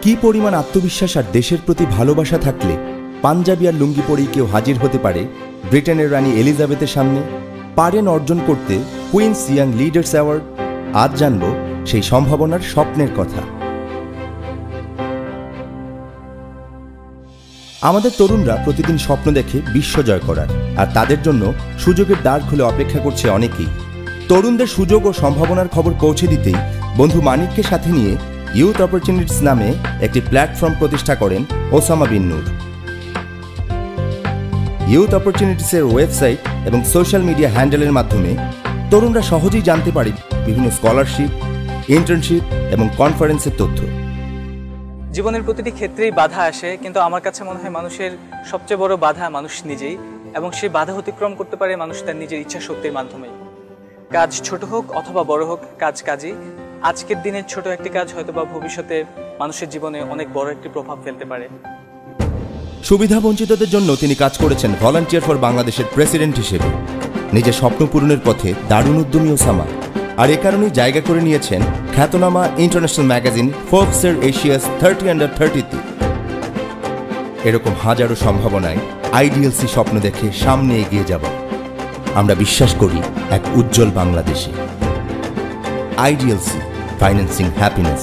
কি পরিমাণ আত্মবিশ্বাস আর দেশের প্রতি ভালোবাসা থাকলে পাঞ্জাবি আর লুঙ্গি পরেই কেউ হাজির হতে পারে ব্রিটেনের রানী এলিজাবেথের সামনে, পারেন অর্জন করতে কুইন্স ইয়াং লিডার্স অ্যাওয়ার্ড। আজ জানব সেই সম্ভাবনার স্বপ্নের কথা। আমাদের তরুণরা প্রতিদিন স্বপ্ন দেখে বিশ্ব জয় করার, আর তাদের জন্য সুযোগের দ্বার খুলে অপেক্ষা করছে অনেকেই। তরুণদের সুযোগ ও সম্ভাবনার খবর পৌঁছে দিতেই বন্ধু মানিককে সাথে নিয়ে ইউথ অপরচুনিটিস নামে একটি প্ল্যাটফর্ম প্রতিষ্ঠা করেন ওসামা বিন নূর। ইউথ অপরচুনিটিসের ওয়েবসাইট এবং সোশ্যাল মিডিয়া হ্যান্ডেলের মাধ্যমে তরুণরা সহজেই জানতে পারে বিভিন্ন স্কলারশিপ, ইন্টার্নশিপ এবং কনফারেন্সের তথ্য। জীবনের প্রতিটি ক্ষেত্রেই বাধা আসে, কিন্তু আমার কাছে মনে হয় মানুষের সবচেয়ে বড় বাধা মানুষ নিজেই, এবং সেই বাধা অতিক্রম করতে পারে মানুষ তার নিজের ইচ্ছা শক্তির মাধ্যমে। কাজ ছোট হোক অথবা বড় হোক, কাজ কাজই। আজকের দিনের ছোট একটি কাজ হয়তোবা ভবিষ্যতে মানুষের জীবনে অনেক বড় একটি প্রভাব ফেলতে পারে। সুবিধাবঞ্চিতদের জন্য তিনি কাজ করেছেন ভলান্টিয়ার ফর বাংলাদেশের প্রেসিডেন্ট হিসেবে। নিজের স্বপ্ন পূরণের পথে দারুণ উদ্যমী ওসামা, আর এ কারণেই জায়গা করে নিয়েছেন খ্যাতনামা ইন্টারন্যাশনাল ম্যাগাজিন ফোর্বসের এশিয়াস 30 আন্ডার 30-তে। এরকম হাজারো সম্ভাবনায় আইডিএলসি স্বপ্ন দেখে সামনে এগিয়ে যাব। আমরা বিশ্বাস করি এক উজ্জ্বল বাংলাদেশে। IDLC, financing happiness.